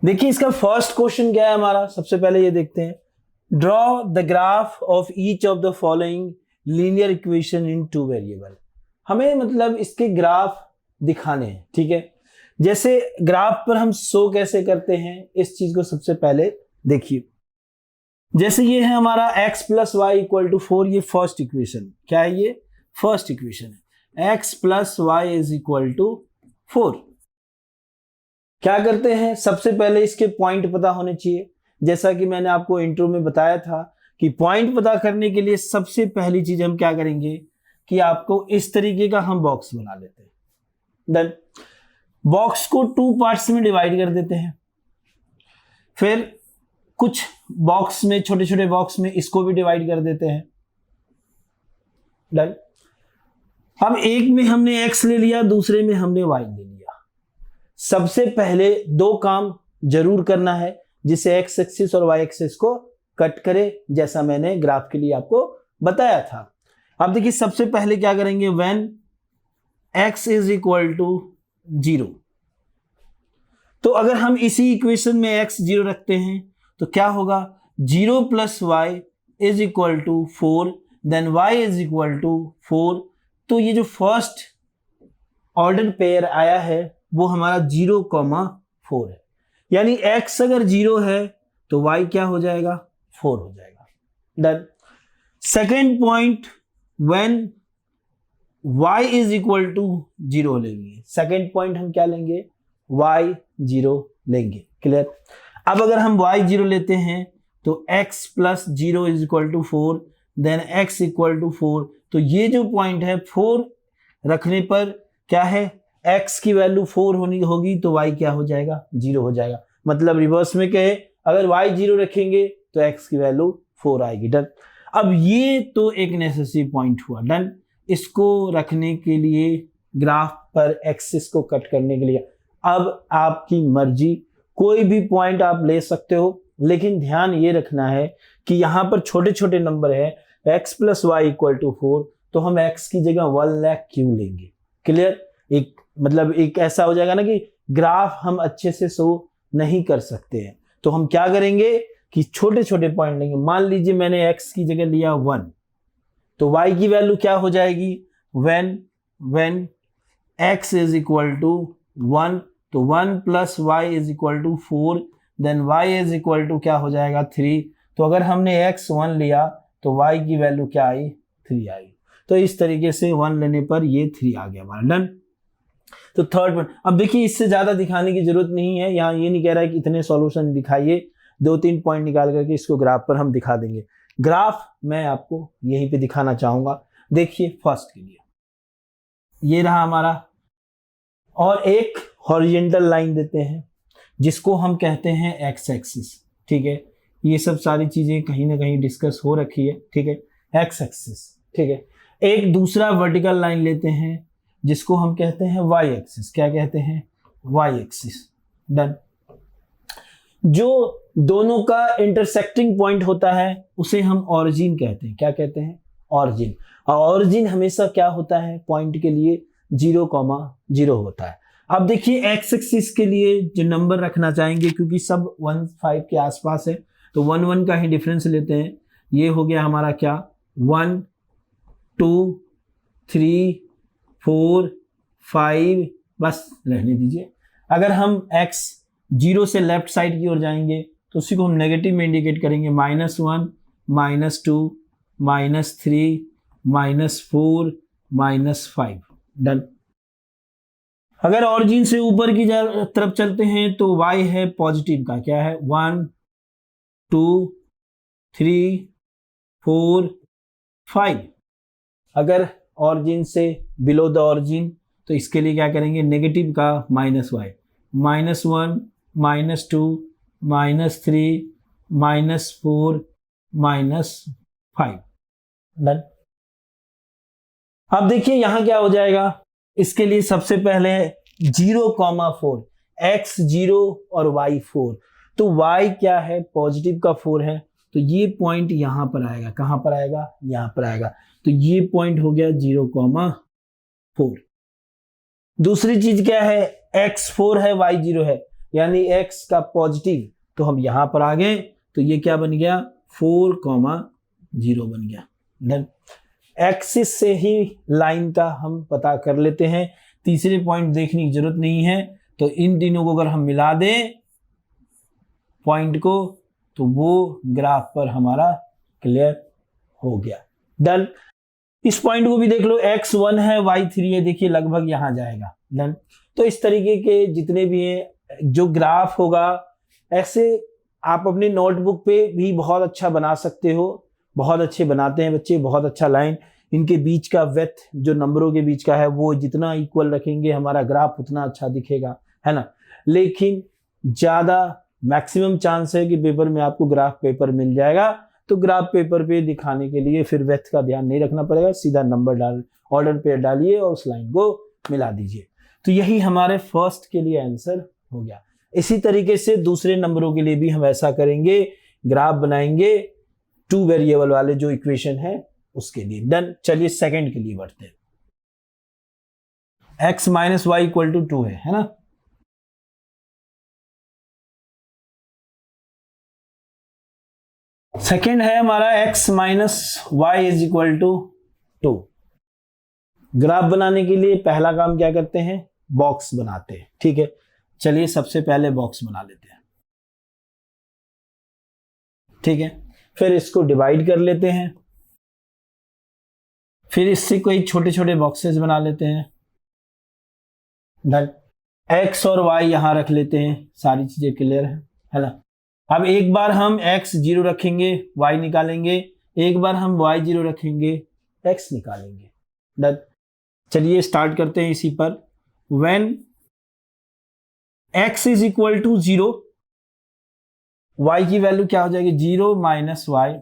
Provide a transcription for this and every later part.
देखिए इसका first question क्या है हमारा, सबसे पहले ये देखते हैं। Draw the graph of each of the following linear equation in two variable. हमें मतलब इसके ग्राफ दिखाने हैं, ठीक है। जैसे ग्राफ पर हम शो कैसे करते हैं इस चीज को सबसे पहले देखिए। जैसे ये है हमारा x plus y equal to 4, ये फर्स्ट इक्वेशन क्या है, ये फर्स्ट इक्वेशन है। x plus y is equal to 4। क्या करते हैं, सबसे पहले इसके पॉइंट पता होने चाहिए। जैसा कि मैंने आपको इंट्रो में बताया था कि पॉइंट पता करने के लिए सबसे पहली चीज हम क्या करेंगे कि आपको इस तरीके का हम बॉक्स बना लेते हैं। देन बॉक्स को 2 पार्ट्स में डिवाइड कर देते हैं। फिर कुछ बॉक्स में, छोटे छोटे बॉक्स में इसको भी डिवाइड कर देते हैं। डन। अब एक में हमने x ले लिया, दूसरे में हमने y ले लिया। सबसे पहले 2 काम जरूर करना है जिसे x एक्सिस और y एक्सिस को कट करे, जैसा मैंने ग्राफ के लिए आपको बताया था। अब देखिए सबसे पहले क्या करेंगे, when x is equal to 0। तो अगर हम इसी इक्वेशन में x 0 रखते हैं तो क्या होगा, 0 plus y is equal to 4, then y is equal to 4। तो ये जो फर्स्ट ऑर्डर पेयर आया है वो हमारा 0,4 है। यानी x अगर 0 है तो y क्या हो जाएगा, 4 हो जाएगा। Done. Second point, when y is equal to 0 लेंगे। सेकेंड पॉइंट हम क्या लेंगे, y 0 लेंगे। क्लियर। अब अगर हम y 0 लेते हैं तो x plus 0 is equal to 4, then x equal to 4। तो ये जो पॉइंट है 4 रखने पर क्या है, x की वैल्यू 4 होगी तो y क्या हो जाएगा, 0 हो जाएगा। मतलब रिवर्स में कहे, अगर y 0 रखेंगे तो x की वैल्यू 4 आएगी। डन। अब ये तो एक नेसेसरी पॉइंट हुआ। डन। इसको रखने के लिए, ग्राफ पर एक्सिस को कट करने के लिए अब आपकी मर्जी, कोई भी पॉइंट आप ले सकते हो, लेकिन ध्यान ये रखना है कि यहां पर छोटे छोटे नंबर है। x plus y equal to 4, तो हम x की जगह 1 लाख क्यों लेंगे। क्लियर। एक मतलब एक ऐसा हो जाएगा ना कि ग्राफ हम अच्छे से शो नहीं कर सकते हैं। तो हम क्या करेंगे कि छोटे छोटे पॉइंट लेंगे। मान लीजिए मैंने x की जगह लिया 1, तो y की वैल्यू क्या हो जाएगी, when x is equal to 1, तो 1 plus y is equal to 4, then y is equal to क्या हो जाएगा, 3। तो अगर हमने x 1 लिया तो y की वैल्यू क्या आई, 3 आई। तो इस तरीके से 1 लेने पर ये 3 आ गया हमारा। डन। तो थर्ड पॉइंट, अब देखिए इससे ज्यादा दिखाने की जरूरत नहीं है। यहाँ ये नहीं कह रहा है कि इतने सॉल्यूशन दिखाइए, 2-3 पॉइंट निकाल करके इसको ग्राफ पर हम दिखा देंगे। ग्राफ मैं आपको यहीं पे दिखाना चाहूंगा। देखिए फर्स्ट के लिए ये रहा हमारा, और एक हॉरिजॉन्टल लाइन देते हैं जिसको हम कहते हैं एक्स एक्सिस। ठीक है, ये सब सारी चीजें कहीं ना कहीं डिस्कस हो रखी है। ठीक है, एक्स एक्सिस। ठीक है, एक दूसरा वर्टिकल लाइन लेते हैं जिसको हम कहते हैं वाई एक्सिस। क्या कहते हैं, वाई एक्सिस। डन। जो दोनों का इंटरसेक्टिंग पॉइंट होता है उसे हम ऑरिजिन कहते हैं। क्या कहते हैं, ऑरिजिन। और ऑरिजिन हमेशा क्या होता है, पॉइंट के लिए 0,0 होता है। अब देखिए एक्स एक्सिस के लिए जो नंबर रखना चाहेंगे, क्योंकि सब 1-5 के आसपास है, तो 1-1 का ही डिफरेंस लेते हैं। ये हो गया हमारा क्या, 1, 2, 3, 4, 5, बस रहने दीजिए। अगर हम x 0 से लेफ्ट साइड की ओर जाएंगे तो उसी को हम नेगेटिव में इंडिकेट करेंगे, -1, -2, -3, -4, -5। डन। अगर ऑरिजिन से ऊपर की तरफ चलते हैं तो y है पॉजिटिव का। क्या है, 1, 2, 3, 4, 5। अगर ऑरिजिन से बिलो द ऑरिजिन तो इसके लिए क्या करेंगे, नेगेटिव का -y, -1, -2, -3, -4, -5। डन। अब देखिए यहां क्या हो जाएगा, इसके लिए सबसे पहले 0,4, x 0 और y 4। तो y क्या है, पॉजिटिव का 4 है, तो ये पॉइंट यहां पर आएगा। कहां पर आएगा, यहां पर आएगा। तो ये पॉइंट हो गया 0,4। दूसरी चीज क्या है, x 4 है y 0 है, यानी x का पॉजिटिव, तो हम यहां पर आ गए, तो ये क्या बन गया 4,0 बन गया। डन। एक्सिस से ही लाइन का हम पता कर लेते हैं, तीसरे पॉइंट देखने की जरूरत नहीं है। तो इन तीनों को अगर हम मिला दें पॉइंट को, तो वो ग्राफ पर हमारा क्लियर हो गया। डन। इस पॉइंट को भी देख लो, x1 है y3 है, देखिए लगभग यहां जाएगा। डन। तो इस तरीके के जितने भी हैं जो ग्राफ होगा, ऐसे आप अपने नोटबुक पे भी बहुत अच्छा बना सकते हो। बहुत अच्छे बनाते हैं बच्चे, बहुत अच्छा लाइन। इनके बीच का विड्थ जो नंबरों के बीच का है वो जितना इक्वल रखेंगे हमारा ग्राफ उतना अच्छा दिखेगा, है ना। लेकिन ज्यादा मैक्सिमम चांस है कि पेपर में आपको ग्राफ पेपर मिल जाएगा, तो ग्राफ पेपर पे दिखाने के लिए फिर विड्थ का ध्यान नहीं रखना पड़ेगा, सीधा नंबर डाल ऑर्डर पे डालिए और उस लाइन को मिला दीजिए। तो यही हमारे फर्स्ट के लिए आंसर हो गया। इसी तरीके से दूसरे नंबरों के लिए भी हम ऐसा करेंगे, ग्राफ बनाएंगे 2 वेरिएबल वाले जो इक्वेशन है उसके लिए। डन। चलिए सेकंड के लिए बढ़ते हैं। x minus y equal to 2 है ना। सेकेंड है हमारा x minus y is equal to 2। Graph बनाने के लिए पहला काम क्या करते हैं, बॉक्स बनाते हैं। ठीक है, चलिए सबसे पहले बॉक्स बना लेते हैं। ठीक है, फिर इसको डिवाइड कर लेते हैं, फिर इससे कोई छोटे छोटे बॉक्सेस बना लेते हैं। डन। x और y यहां रख लेते हैं, सारी चीजें क्लियर है ना। अब एक बार हम x 0 रखेंगे, y निकालेंगे, एक बार हम y 0 रखेंगे, x निकालेंगे। डन। चलिए स्टार्ट करते हैं इसी पर। When x is equal to 0, y की वैल्यू क्या हो जाएगी 0 minus y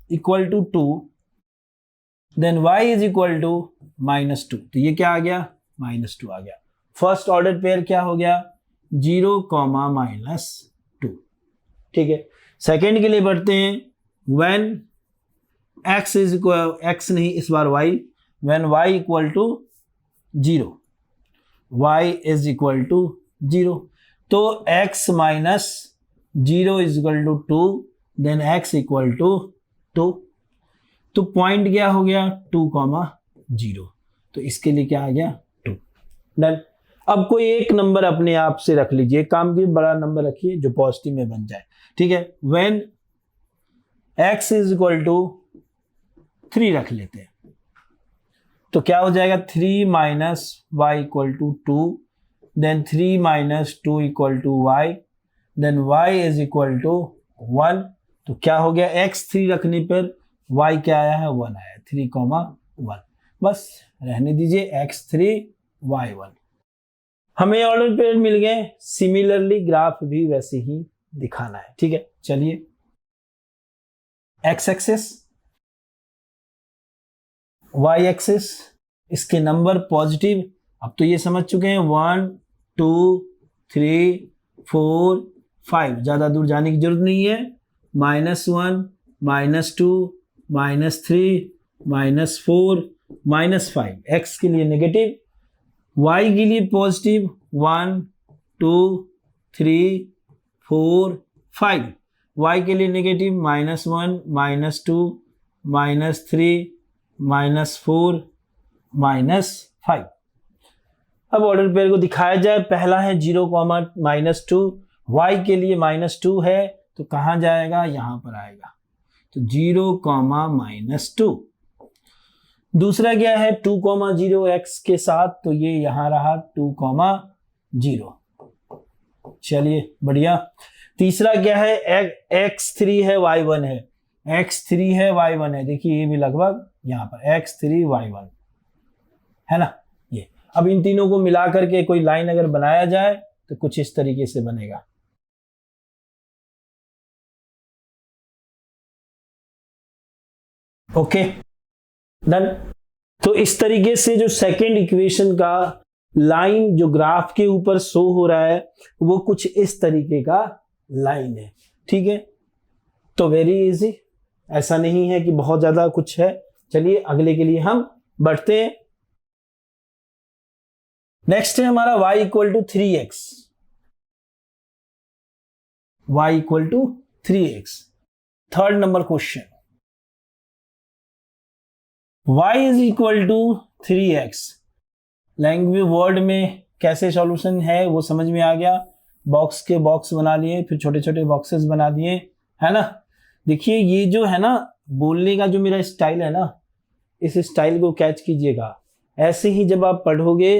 equal to 2, then y is equal to -2। तो ये क्या आ गया -2 आ गया। फर्स्ट ऑर्डर पेयर क्या हो गया 0, -2। ठीक है, सेकेंड के लिए बढ़ते हैं। When x is equal, x नहीं इस बार y, when y equal to 0, y is equal to 0, तो x minus 0 is equal to 2, then x equal to 2। तो पॉइंट क्या हो गया 2,0, तो इसके लिए क्या आ गया 2। डन। अब कोई एक नंबर अपने आप से रख लीजिए, काम भी बड़ा नंबर रखिए जो पॉजिटिव में बन जाए। ठीक है, when x is equal to 3 रख लेते हैं, तो क्या हो जाएगा 3 minus y equal to 2, then 3 minus 2 equal to y, then y is equal to 1। तो क्या हो गया x3 रखने पर y क्या आया है 1 आया, 3,1। बस रहने दीजिए x3 y1। हमें ऑर्डर पेयर मिल गए, सिमिलरली ग्राफ भी वैसे ही दिखाना है। ठीक है, चलिए x एक्सिस, y एक्सिस, इसके नंबर पॉजिटिव। अब तो ये समझ चुके हैं 1 2 3 4 5, ज्यादा दूर जाने की जरूरत नहीं है। -1 -2 -3 -4 -5, x के लिए नेगेटिव, y के लिए पॉजिटिव 1 2 3 4 5, y के लिए नेगेटिव -1 -2 -3 -4 -5। अब ऑर्डर पेयर को दिखाया जाए, पहला है 0, -2, y के लिए -2 है तो कहां जाएगा, यहां पर आएगा, तो 0, -2। दूसरा क्या है 2,0 x के साथ, तो ये यहां रहा 2,0। चलिए बढ़िया। तीसरा क्या है x3 है y1 है, x3 है y1 है, देखिए ये भी लगभग यहां पर x3 y1 है ना। ये अब इन तीनों को मिला करके कोई लाइन अगर बनाया जाए तो कुछ इस तरीके से बनेगा। Okay, done. तो इस तरीके से जो सेकेंड इक्वेशन का लाइन जो ग्राफ के ऊपर शो हो रहा है वो कुछ इस तरीके का लाइन है। ठीक है, तो वेरी इजी, ऐसा नहीं है कि बहुत ज्यादा कुछ है। चलिए अगले के लिए हम बढ़ते हैं। नेक्स्ट है हमारा y equal to 3x। y equal to 3x। Third number question, y is equal to 3x। Language word में कैसे सॉल्यूशन है वो समझ में आ गया। बॉक्स के बॉक्स बना लिए, फिर छोटे छोटे बॉक्सेस बना दिए, है ना। देखिए ये जो है ना बोलने का जो मेरा स्टाइल है ना, इस स्टाइल को कैच कीजिएगा। ऐसे ही जब आप पढ़ोगे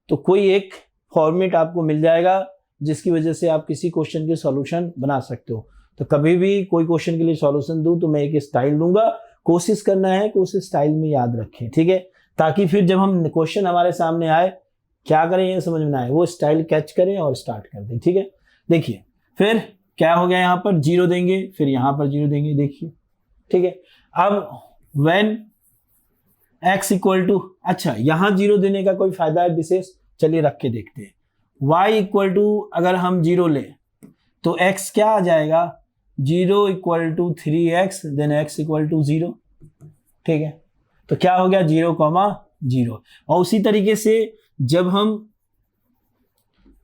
तो कोई एक फॉर्मेट आपको मिल जाएगा जिसकी वजह से आप किसी क्वेश्चन के सॉल्यूशन बना सकते हो। तो कभी भी कोई क्वेश्चन के लिए सॉल्यूशन दूं तो मैं एक स्टाइल दूंगा, कोशिश करना है कि उस स्टाइल में याद रखें, ठीक है, ताकि फिर जब हम क्वेश्चन हमारे सामने आए क्या करें ये समझ में आए, वो स्टाइल कैच करें और स्टार्ट कर दें, ठीक है। देखिए फिर क्या हो गया, यहाँ पर 0 देंगे, फिर यहाँ पर 0 देंगे, देखिए, ठीक है। अब व्हेन x इक्वल टू, अच्छा यहाँ 0 देने का कोई फायदा है विशेष, चलिए रख के देखते हैं। y इक्वल टू अगर हम 0 लें तो x क्या आ जाएगा, 0 equal to 3x, then x equal to 0, ठीक है। तो क्या हो गया 0,0। और उसी तरीके से जब हम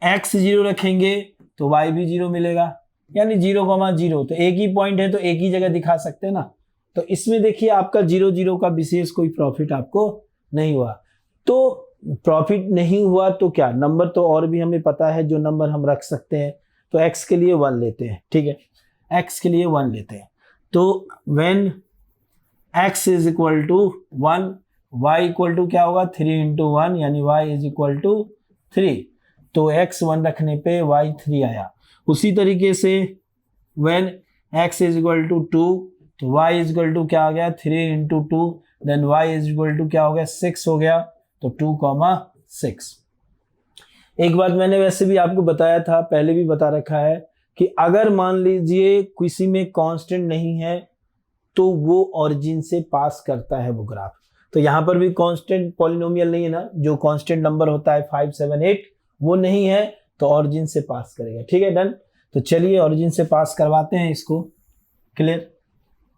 x 0 रखेंगे तो y भी 0 मिलेगा, यानी 0,0। तो एक ही पॉइंट है तो एक ही जगह दिखा सकते हैं ना। तो इसमें देखिए आपका 0,0 का विशेष कोई प्रॉफिट आपको नहीं हुआ। तो प्रॉफिट नहीं हुआ तो क्या, नंबर तो और भी हमें पता है जो नंबर हम रख सकते हैं। तो x के लिए 1 लेते हैं, ठीक है, x के लिए 1 लेते हैं। तो when x is equal to 1, y equal to क्या होगा 3 इंटू 1, यानी y इज इक्वल टू 3। तो x 1 रखने पे y 3 आया। उसी तरीके से when x is equal to 2, तो y इज इक्वल टू क्या आ गया 3 into 2, then y is equal to क्या हो गया 6 हो गया, तो 2,6। एक बात मैंने वैसे भी आपको बताया था, पहले भी बता रखा है कि अगर मान लीजिए किसी में कांस्टेंट नहीं है तो वो ओरिजिन से पास करता है वो ग्राफ। तो यहाँ पर भी कांस्टेंट पॉलिनोमियल नहीं है ना, जो कांस्टेंट नंबर होता है 5, 7, 8 वो नहीं है, तो ओरिजिन से पास करेगा, ठीक है, डन। तो चलिए ओरिजिन से पास करवाते हैं इसको, क्लियर।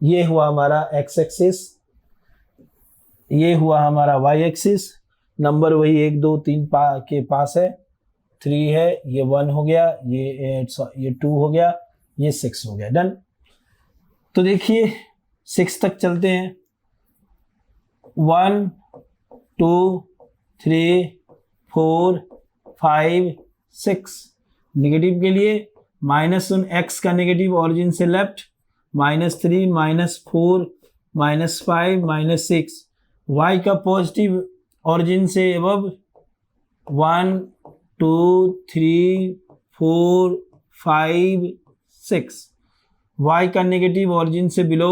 ये हुआ हमारा x एक्सिस, ये हुआ हमारा y एक्सिस, नंबर वही 1, 2, 3 के पास है, 3 है, ये 1 हो गया, ये 2 हो गया, ये 6 हो गया, डन। तो देखिए 6 तक चलते हैं, 1, 2, 3, 4, 5, 6। नेगेटिव के लिए -1, x का नेगेटिव ऑरिजिन से लेफ्ट, -3, -4, -5, -6, y का पॉजिटिव ऑरिजिन से अबव 1, 2, 3, 4, 5, 6, y का नेगेटिव ऑरिजिन से बिलो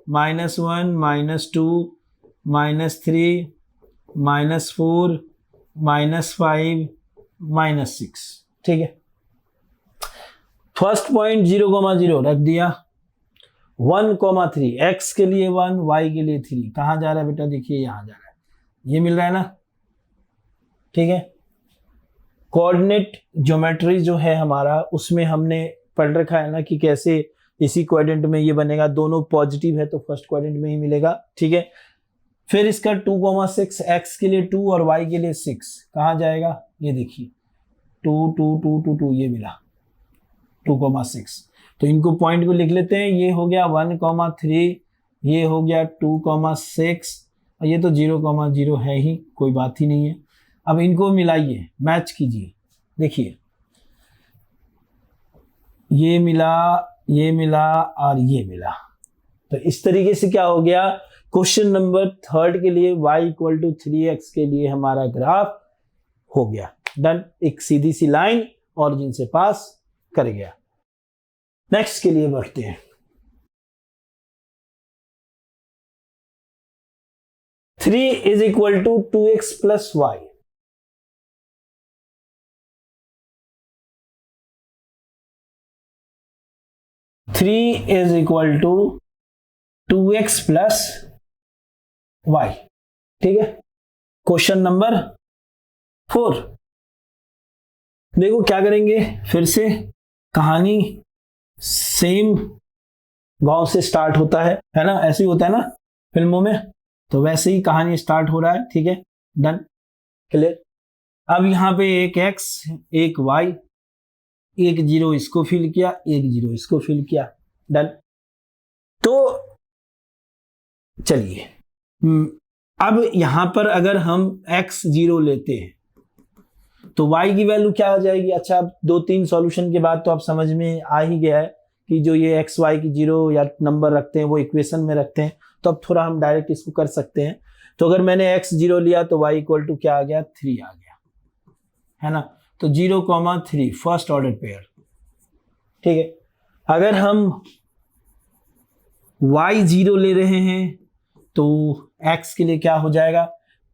-1, -2, -3, -4, -5, -6, ठीक है। फर्स्ट पॉइंट 0,0 रख दिया, 1,3, x के लिए 1, y के लिए 3, कहाँ जा रहा है बेटा, देखिए यहां जा रहा है, ये मिल रहा है ना, ठीक है। कोऑर्डिनेट ज्योमेट्री जो है हमारा, उसमें हमने पढ़ रखा है ना कि कैसे इसी क्वाड्रेंट में ये बनेगा, दोनों पॉजिटिव है तो फर्स्ट क्वाड्रेंट में ही मिलेगा, ठीक है। फिर इसका 2,6, x के लिए 2 और y के लिए 6, कहाँ जाएगा, ये देखिए 2, 2, 2, 2, 2, ये मिला 2,6। तो इनको पॉइंट को लिख लेते हैं, ये हो गया 1,3, ये हो गया 2,6, और ये तो 0,0 है ही, कोई बात ही नहीं है। अब इनको मिलाइए, मैच कीजिए, देखिए ये मिला, ये मिला और ये मिला। तो इस तरीके से क्या हो गया, क्वेश्चन नंबर 3 के लिए y इक्वल टू 3x के लिए हमारा ग्राफ हो गया, डन। एक सीधी सी लाइन ऑरिजिन से पास कर गया। नेक्स्ट के लिए बढ़ते हैं। 3 is equal to 2x plus y. Three is equal to 2x plus y, ठीक है। क्वेश्चन नंबर 4, देखो क्या करेंगे, फिर से कहानी सेम गांव से स्टार्ट होता है ना, ऐसे ही होता है ना फिल्मों में, तो वैसे ही कहानी स्टार्ट हो रहा है, ठीक है, डन, क्लियर। अब यहां पे एक x एक y, एक जीरो इसको फिल किया, एक जीरो इसको फिल किया, डन। तो चलिए अब यहां पर अगर हम x जीरो लेते हैं तो y की वैल्यू क्या हो जाएगी। अच्छा, अब 2-3 सॉल्यूशन के बाद तो आप समझ में आ ही गया है कि जो ये x y की जीरो या नंबर रखते हैं वो इक्वेशन में रखते हैं, तो अब थोड़ा हम डायरेक्ट इसको कर सकते हैं। तो अगर मैंने x जीरो लिया तो y इक्वल टू क्या आ गया, 3 आ गया, है ना। तो 0,3 फर्स्ट ऑर्डर पेयर, ठीक है। अगर हम y जीरो ले रहे हैं तो x के लिए क्या हो जाएगा,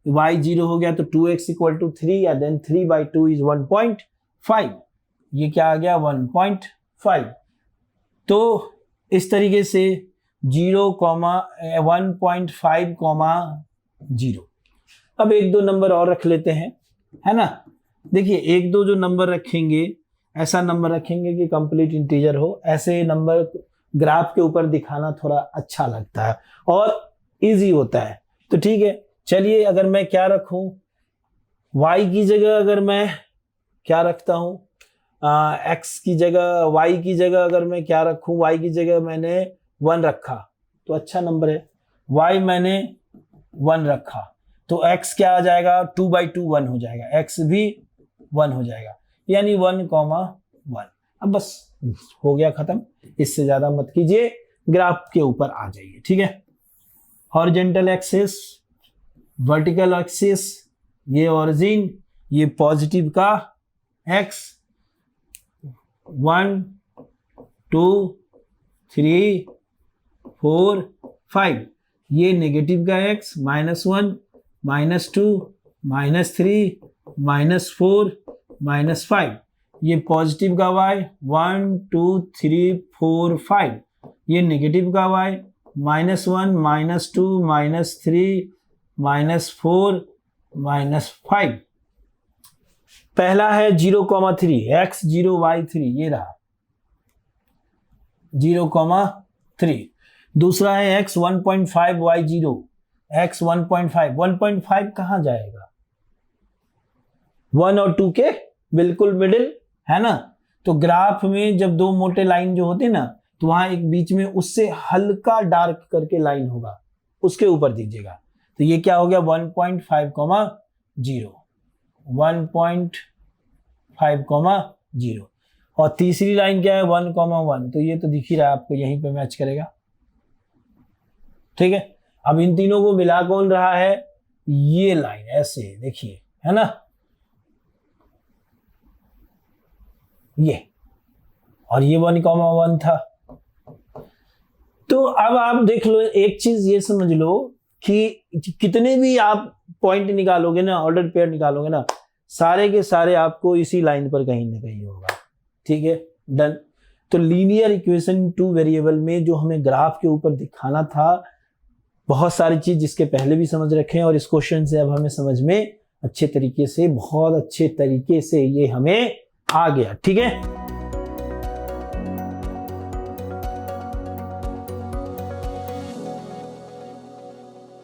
y जीरो हो गया तो 2x इक्वल टू 3 या देन 3/2 इज 1.5, ये क्या आ गया 1.5। तो इस तरीके से 1.5, अब 1-2 नंबर और रख लेते हैं, है ना। देखिए 1-2 जो नंबर रखेंगे, ऐसा नंबर रखेंगे कि कंप्लीट इंटीजर हो। ऐसे नंबर ग्राफ के ऊपर दिखाना थोड़ा अच्छा लगता है और इजी होता है। तो ठीक है, चलिए अगर मैं क्या रखूं, y की जगह अगर मैं क्या रखता हूं, x की जगह, y की जगह अगर मैं क्या रखूं, y की जगह मैंने 1 रखा तो अच्छा नंबर है, y मैंने 1 रखा तो x क्या आ जाएगा, 2/2 1 हो जाएगा, x भी 1 हो जाएगा, यानी 1,1। अब बस हो गया खत्म, इससे ज्यादा मत कीजिए, ग्राफ के ऊपर आ जाइए, ठीक है। हॉरिजॉन्टल एक्सिस, वर्टिकल एक्सिस, ये ओरिजिन, ये पॉजिटिव का x, 1 2 3 4 5, ये नेगेटिव का x, -1 -2 -3 -4 -5, ये पॉजिटिव का y, 1 2 3 4 5, ये नेगेटिव का y, -1 -2 -3 -4 -5। पहला है 0,3 x 0 y 3, ये रहा 0,3। दूसरा है x 1.5 y 0, x 1.5, 1.5 कहां जाएगा, 1 और 2 के बिल्कुल मिडिल, है ना। तो ग्राफ में जब दो मोटे लाइन जो होते हैं ना, तो वहां एक बीच में उससे हल्का डार्क करके लाइन होगा, उसके ऊपर दीजिएगा। तो ये क्या हो गया 1.5,0, 1.5,0। और तीसरी लाइन क्या है 1,1, तो ये तो दिख ही रहा है आपको, यहीं पे मैच करेगा, ठीक है। अब इन तीनों को मिला कौन रहा है, ये लाइन ऐसे देखिए, है ना, ये, और ये 1,1 था। तो अब आप देख लो, एक चीज ये समझ लो कि कितने भी आप पॉइंट निकालोगे ना, ऑर्डर पेयर निकालोगे ना, सारे के सारे आपको इसी लाइन पर कहीं ना कहीं होगा, ठीक है, डन। तो लीनियर इक्वेशन 2 वेरिएबल में जो हमें ग्राफ के ऊपर दिखाना था, बहुत सारी चीज जिसके पहले भी समझ रखे हैं, और इस क्वेश्चन से अब हमें समझ में अच्छे तरीके से, बहुत अच्छे तरीके से ये हमें आ गया, ठीक है।